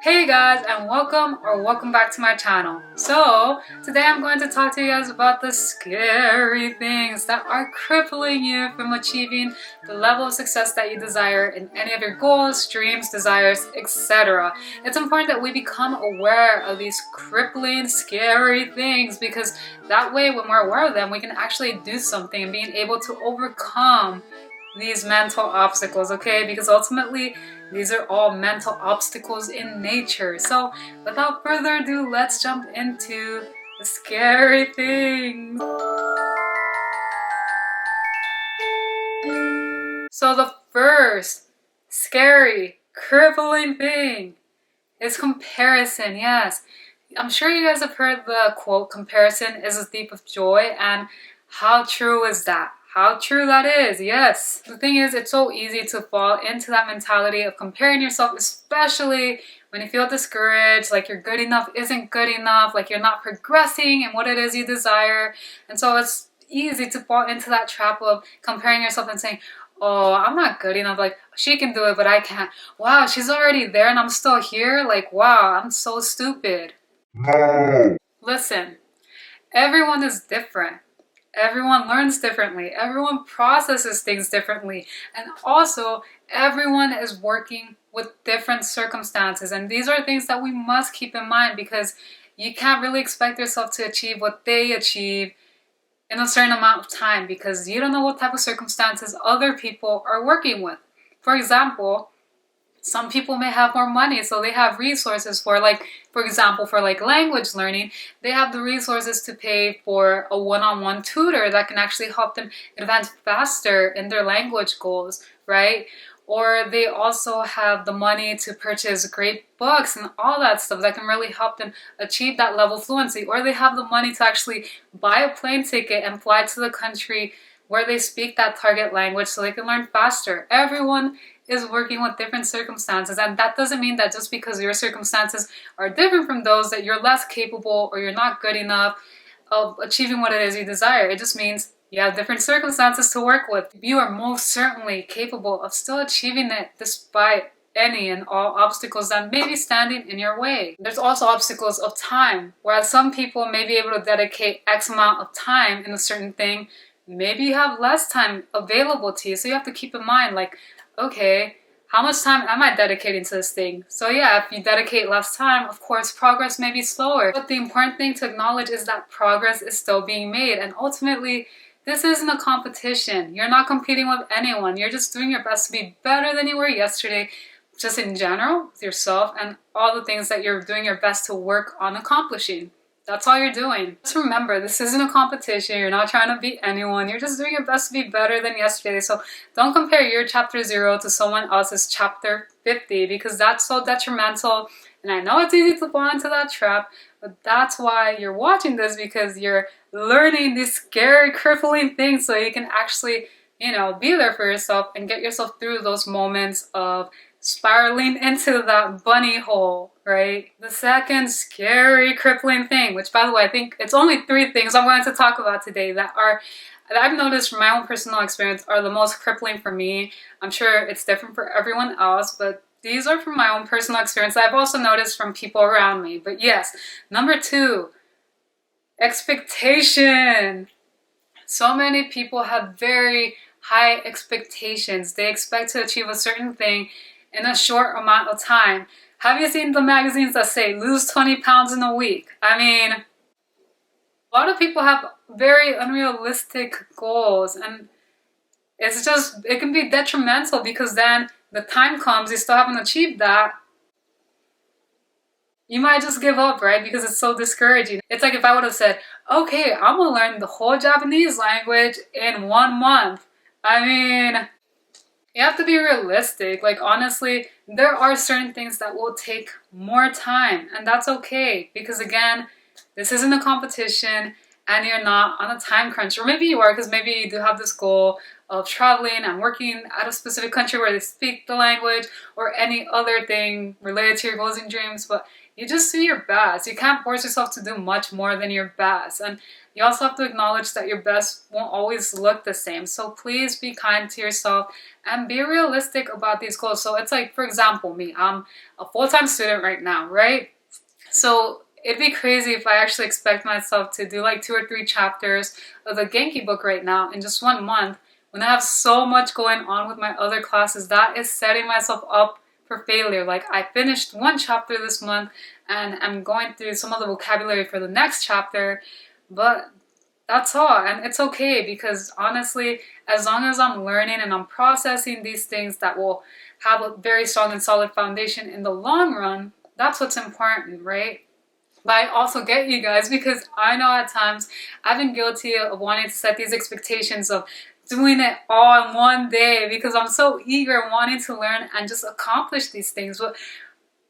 Hey guys, and welcome back to my channel. So today I'm going to talk to you guys about the scary things that are crippling you from achieving the level of success that you desire in any of your goals, dreams, desires, etc. It's important that we become aware of these crippling, scary things, because that way when we're aware of them, we can actually do something and being able to overcome these mental obstacles, okay? Because ultimately these are all mental obstacles in nature. So without further ado, let's jump into the scary things. So the first scary, crippling thing is comparison. Yes, I'm sure you guys have heard the quote, comparison is a thief of joy, and how true is that? How true that is, yes. The thing is, it's so easy to fall into that mentality of comparing yourself, especially when you feel discouraged, like your good enough isn't good enough, like you're not progressing in what it is you desire. And so it's easy to fall into that trap of comparing yourself and saying, oh, I'm not good enough, like she can do it but I can't. Wow, she's already there and I'm still here, like wow, I'm so stupid. No. Listen, everyone is different. Everyone learns differently. Everyone processes things differently. And also, everyone is working with different circumstances. And these are things that we must keep in mind, because you can't really expect yourself to achieve what they achieve in a certain amount of time, because you don't know what type of circumstances other people are working with. For example, some people may have more money, so they have resources for, like, for example, for like language learning, they have the resources to pay for a one-on-one tutor that can actually help them advance faster in their language goals, right? Or they also have the money to purchase great books and all that stuff that can really help them achieve that level of fluency. Or they have the money to actually buy a plane ticket and fly to the country where they speak that target language so they can learn faster. Everyone is working with different circumstances, and that doesn't mean that just because your circumstances are different from those that you're less capable or you're not good enough of achieving what it is you desire. It just means you have different circumstances to work with. You are most certainly capable of still achieving it despite any and all obstacles that may be standing in your way. There's also obstacles of time, whereas some people may be able to dedicate X amount of time in a certain thing. Maybe you have less time available to you, so you have to keep in mind, like, okay, how much time am I dedicating to this thing? So yeah, if you dedicate less time, of course, progress may be slower. But the important thing to acknowledge is that progress is still being made. And ultimately, this isn't a competition. You're not competing with anyone. You're just doing your best to be better than you were yesterday, just in general, with yourself and all the things that you're doing your best to work on accomplishing. That's all you're doing. Just remember, this isn't a competition. You're not trying to beat anyone. You're just doing your best to be better than yesterday. So don't compare your chapter 0 to someone else's chapter 50, because that's so detrimental. And I know it's easy to fall into that trap, but that's why you're watching this, because you're learning these scary, crippling things so you can actually, be there for yourself and get yourself through those moments of spiraling into that bunny hole, right? The second scary, crippling thing, which, by the way, I think it's only 3 things I'm going to talk about today that I've noticed from my own personal experience are the most crippling for me. I'm sure it's different for everyone else, but these are from my own personal experience that I've also noticed from people around me. But yes, number 2, expectation. So many people have very high expectations. They expect to achieve a certain thing in a short amount of time. Have you seen the magazines that say lose 20 pounds in a week? I mean, a lot of people have very unrealistic goals, and it can be detrimental, because then the time comes, you still haven't achieved that. You might just give up, right? Because it's so discouraging. It's like if I would have said, okay, I'm gonna learn the whole Japanese language in 1 month. I mean, you have to be realistic. Like, honestly, there are certain things that will take more time, and that's okay, because again, this isn't a competition, and you're not on a time crunch, or maybe you are because maybe you do have this goal of traveling and working at a specific country where they speak the language, or any other thing related to your goals and dreams, but you just do your best. You can't force yourself to do much more than your best. And you also have to acknowledge that your best won't always look the same. So please be kind to yourself and be realistic about these goals. So it's like, for example, me, I'm a full-time student right now, right? So it'd be crazy if I actually expect myself to do like 2 or 3 chapters of the Genki book right now in just 1 month when I have so much going on with my other classes. That is setting myself up for failure. Like, I finished 1 chapter this month and I'm going through some of the vocabulary for the next chapter, but that's all. And it's okay, because honestly, as long as I'm learning and I'm processing these things that will have a very strong and solid foundation in the long run, that's what's important, right? But I also get you guys, because I know at times I've been guilty of wanting to set these expectations of doing it all in one day because I'm so eager and wanting to learn and just accomplish these things. But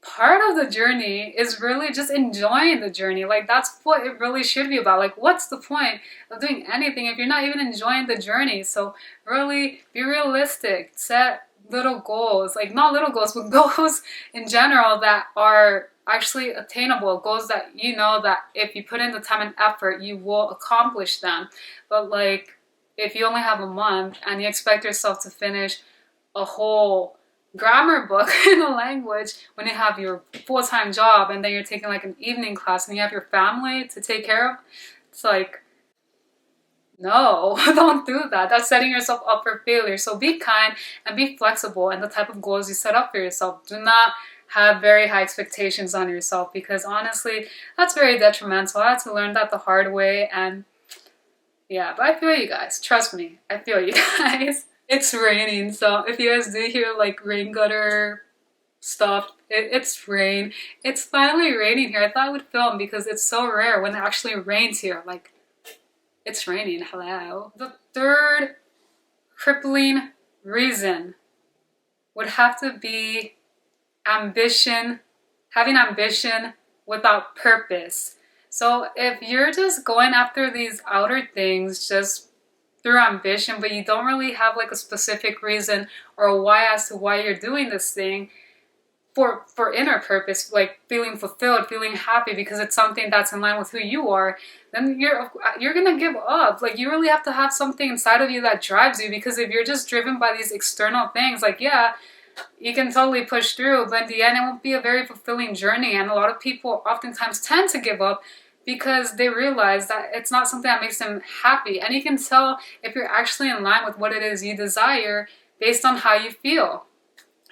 part of the journey is really just enjoying the journey. Like, that's what it really should be about. Like, what's the point of doing anything if you're not even enjoying the journey? So really be realistic. Set little goals, like not little goals, but goals in general that are actually attainable, goals that you know that if you put in the time and effort, you will accomplish them. But like, if you only have a month and you expect yourself to finish a whole grammar book in a language when you have your full-time job and then you're taking like an evening class and you have your family to take care of, it's like, no, don't do that. That's setting yourself up for failure. So be kind and be flexible in the type of goals you set up for yourself. Do not have very high expectations on yourself, because honestly, that's very detrimental. I had to learn that the hard way, and yeah, but I feel you guys. Trust me, I feel you guys. It's raining, so if you guys do hear like rain gutter stuff, it's rain. It's finally raining here. I thought I would film because it's so rare when it actually rains here. Like, it's raining, hello. The third crippling reason would have to be ambition, having ambition without purpose. So if you're just going after these outer things just through ambition, but you don't really have like a specific reason or a why as to why you're doing this thing, for inner purpose, like feeling fulfilled, feeling happy because it's something that's in line with who you are, then you're gonna give up. Like, you really have to have something inside of you that drives you, because if you're just driven by these external things, like, yeah, you can totally push through, but in the end it won't be a very fulfilling journey. And a lot of people oftentimes tend to give up because they realize that it's not something that makes them happy. And you can tell if you're actually in line with what it is you desire based on how you feel.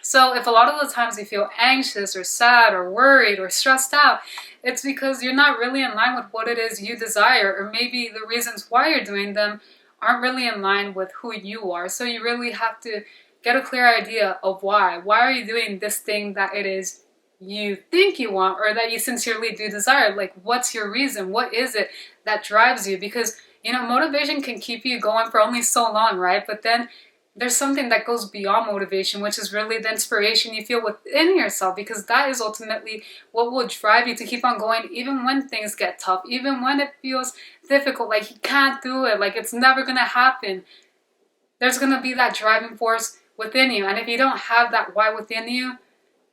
So if a lot of the times you feel anxious or sad or worried or stressed out, it's because you're not really in line with what it is you desire, or maybe the reasons why you're doing them aren't really in line with who you are. So you really have to get a clear idea of why. Why are you doing this thing that it is you think you want, or that you sincerely do desire? Like, what's your reason? What is it that drives you? Because, you know, motivation can keep you going for only so long, right? But then there's something that goes beyond motivation, which is really the inspiration you feel within yourself, because that is ultimately what will drive you to keep on going even when things get tough, even when it feels difficult, like you can't do it, like it's never gonna happen. There's gonna be that driving force within you, and if you don't have that why within you,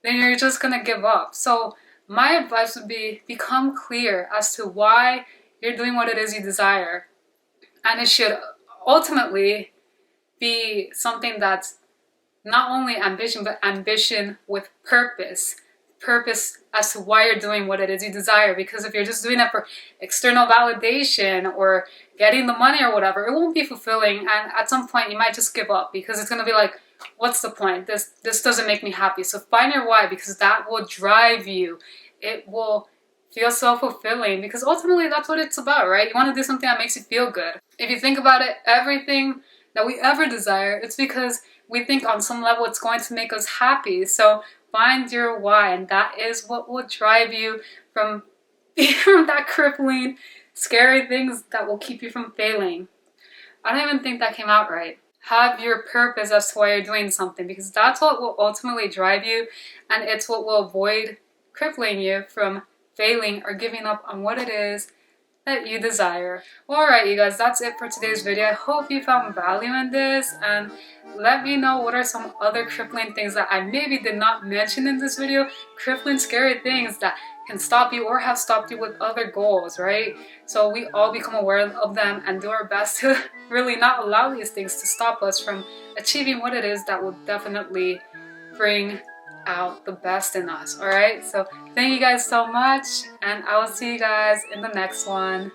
then you're just gonna give up. So my advice would be, become clear as to why you're doing what it is you desire, and it should ultimately be something that's not only ambition, but ambition with purpose. Purpose as to why you're doing what it is you desire. Because if you're just doing it for external validation or getting the money or whatever, it won't be fulfilling. And at some point you might just give up, because it's going to be like, what's the point? This doesn't make me happy. So find your why, because that will drive you. It will feel so fulfilling, because ultimately that's what it's about, right? You want to do something that makes you feel good. If you think about it, everything that we ever desire, it's because we think on some level it's going to make us happy. So find your why, and that is what will drive you from that crippling, scary things that will keep you from failing. I don't even think that came out right. Have your purpose as to why you're doing something, because that's what will ultimately drive you, and it's what will avoid crippling you from failing or giving up on what it is that you desire. Alright you guys, that's it for today's video. I hope you found value in this, and let me know what are some other crippling things that I maybe did not mention in this video. Crippling, scary things that can stop you or have stopped you with other goals, right? So we all become aware of them and do our best to really not allow these things to stop us from achieving what it is that will definitely bring out the best in us. Alright, so thank you guys so much, and I will see you guys in the next one.